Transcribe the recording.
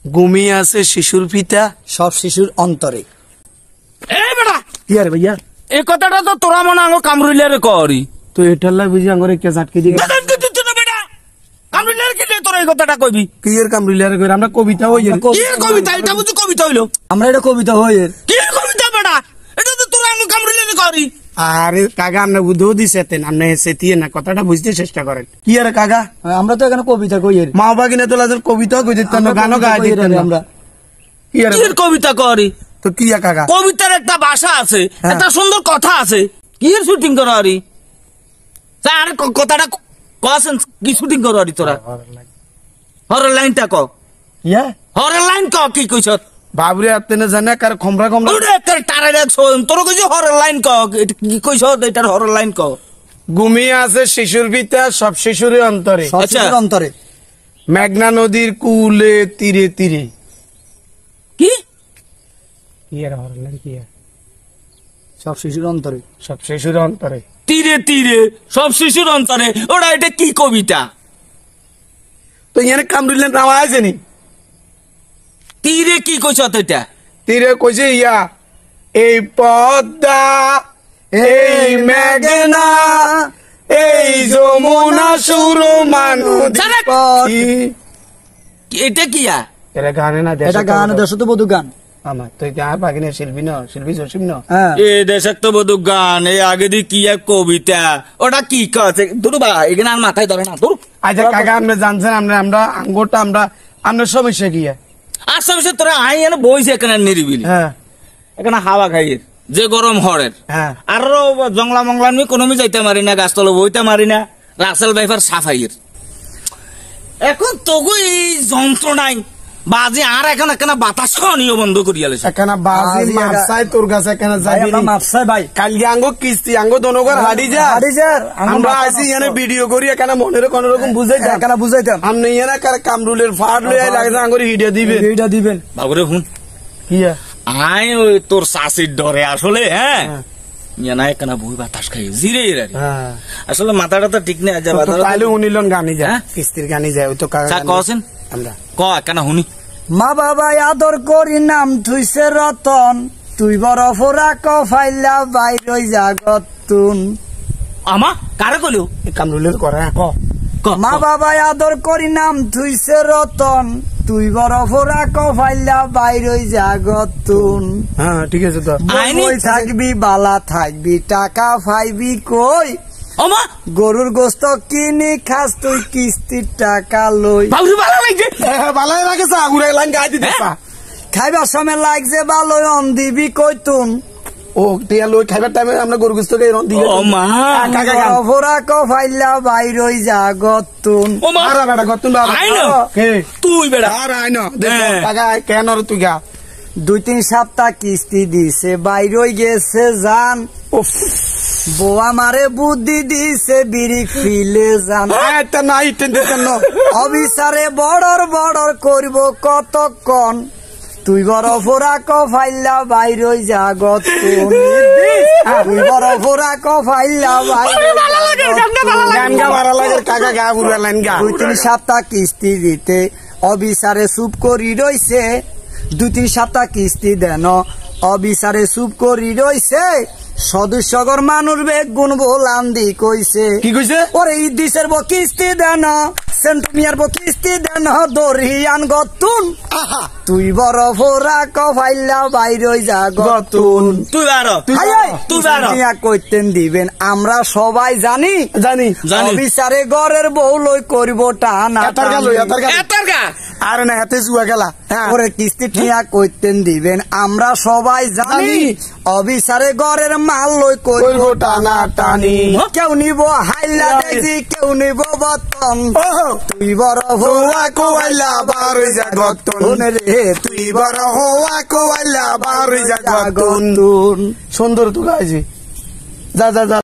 ঘুমিয়ে আছে শিশুর পিতা সব শিশুর অন্তরে। এই বেটা কি আর ভাইয়া এই কথাটা তো তোরা মনে আঙ্গ কামরুলিয়ারে করি তো এটার লাই বুঝি আঙ্গরে কে জাটকে দিই বেটা কামরুলিয়ারে কি তোরা এই কথাটা কইবি কি এর কাম রিলার করে আমরা কবিতা হই কি এর কবিতা এটা বুঝি কবিতা হইলো আমরা এটা কবিতা হই এর। কি এর কবিতা বেটা এটা তো তোরা আঙ্গ কামরুলিয়ারে করি আরে কাকা আমরা বুঝেও দিছেন আপনি সেতিয়ে না কথাটা বুঝতে চেষ্টা করেন কি আর কাকা আমরা তো এখানে কবিতা কই এর। মা বাবা কিনা তোলা কবিতা কই দিতেন গানও গাই দিতেন আমরা। কি আর কি এর কবিতা করি তো কি কাকা কবিতার একটা ভাষা আছে হ্যাঁ। একটা সুন্দর কথা আছে কি এর শুটিং করো আরি স্যার কথাটা কসেন কি শুটিং করো আরি তোরা হরের লাইনটা ক ইয়া হরের লাইন ক কি কইছ বাবরে আপনি না জানে কার খমরা খমরা ওরে একটা টারাইরা তোর কইছ হরের লাইন ক এটা কি কইছ এটার হরের লাইন ক ঘুমিয়ে আছে শিশুর পিতা সব শিশুরের অন্তরে সব আচ্ছা। শিশুর অন্তরে। মেঘনা নদীর কুলে তীরে তীরে কি কি আর হরলেন কি আর সব শিশুর অন্তরে। সব শিশুর অন্তরে তীরে তীরে সব শিশুর অন্তরে ওরা এটা কি কবিতা তো ইয়ানে কামরুলেন রামা আছেনি তীরে কি কইছ এটা তীরে কইছে ইয়া এই পদ্মা এই মেঘনা এই যমুনা সুরমা নদী সারাক! কি? এটা কি এরা গানে না এটা গান দেশাত্মবোধক গান। আমার তো এটা আর বাকি না শিল্পী ন শিল্পী জসিম ন হ্যাঁ এ দেশাত্মবোধক গান এই আগে দি কি এক কবিতা ওটা কি কাছে ধরু বা এখানে আর মাথায় ধরে না ধরু আচ্ছা কাকা আপনি জানছেন আমরা আঙ্গুরটা আমরা সমস্যা কি আসামে তোরা আই এনে বইছে এখানে নিরিবিলি হ্যাঁ এখানে হাওয়া খাইয়ের যে গরম হরের হ্যাঁ আর জংলা মংলা নিয়ে কোনো যাইতে মারি না গাছতলা বইতে মারি না রাসেল ভাইফার সাফাইয়ের এখন তবু এই যন্ত্রণাই বাজে আর এখন এখানে বাতাস নিয়ে বন্ধ করিয়ালেছে এখানে বাজি বাজি মাপসাই তোর কাছে এখানে ভাই যাবি আমরা মাপসাই ভাই। কালকে আঙ্গো কিস্তি আঙ্গো দনগর হাড়ি যা হাড়ি যার, আমরা আইছি এখানে ভিডিও করি এখানে মনের কোন রকম বুঝাই যা এখানে বুঝাইতাম আমনে এখানে কার কামরুলের ফাট লই লাগে আঙ্গরি হিডিয়া দিবে এইটা দিবেন। বাবুরে হুন কি আই ওই তোর শাশির ডরে আসলে হ্যাঁ না এখানে বই বাতাস খাই জিরে হ্যাঁ আসলে মাথাটা তো ঠিক নেই আজ তো তাইলে উনিলন গানি যায় হ্যাঁ? কিস্তির গানি যায় ওই তো কাকা চা কছেন আমরা ক কেন হুনি মা বাবা আদর করি নাম থুইছে রতন, তুই বড় ফোরা কফাইলা বাইরই জাগতুন। আমা কারে কইলো কামরুলের করে ক মা বাবা আদর করি নাম থুইছে রতন, তুই বড় ফোরা কফাইলা বাইরই জাগতুন। হ্যাঁ ঠিক আছে তো আইনি- বই থাকবি বালা থাকবি টাকা পাইবি কই, আমা গরুর গোস্ত কিনি খাস তুই কিস্তির টাকা লই। বাবুরে ভালো লাগছে বালাই লাগে চা ঘুরে লাইন গাই দিতে পা খাইবার সময় লাগছে ভালো অন দিবি কইতুন। ও টিয়া লই খাইবার টাইমে আমরা গরু গুস্ত কে রন দিবে ও মা কাকা গান ফোরা কফাইলা বাইরই জাগতুন। ও মা আরে বেটা গতুন বাবা আই না। কে তুই বেড়া আর আই না দেখো হ্যাঁ। কাকা কেন রে তুই গা 2-3 সপ্তাহ কিস্তি দিছে বাইরই গেছে জান, উফ বোয়া মারে বুদ্ধি দিছে বিড়ি ফিলে জান। এটা নাই টেনশন ন অবিচারে বড়র বড়র করব কতক্ষণ, তুই বড় ফোরা কফাইলা বাইরই জাগতুন। তুই বড় ফোরা কফাইলা বাইরই গান গা ভালো লাগে কাকা গা ঘুরে লাইন গা 2-3 সপ্তাহ কিস্তি দিতে অবিচারে চুপ করি রইছে, 2-3 সপ্তাহ কিস্তি দেন অবিচারে চুপ করি রইছে। সদস্যগর মানুষ বেগ গুণ ভোলান্দি কইছে, কি কইছে ওরে ইদিসের বো কিস্তি দেন সেন্টুমিয়ার বো কিস্তি দেন দরিয়ান গতুন। আহা তুই বড় ফোরা কফাইলা বাইরই জাগতুন। তুই বারো তুই বারো কইতেন দিবেন আমরা সবাই জানি, জানি জানি অবিচারে ঘরের বউ লই করিব টানা এতার গা লই এতার গা এতার গা আর না হাতে জুয়া গেলা হ্যাঁ ওরে কিস্তি ঠিয়া কইতেন দিবেন আমরা সবাই জানি, জানি। অবিচারে ঘরের মাল লই করিব কইরব টানা টানি কেউ নিব হাইলা দেখি কেউ নিব বতন। ওহো তুই বড় হোয়া কোয়াইলা বারই জাগতুন ভোন রে তুই বড় হোয়া কোয়াইলা বারই জাগতুন তুন। সুন্দর তো গাইছি যা যা যা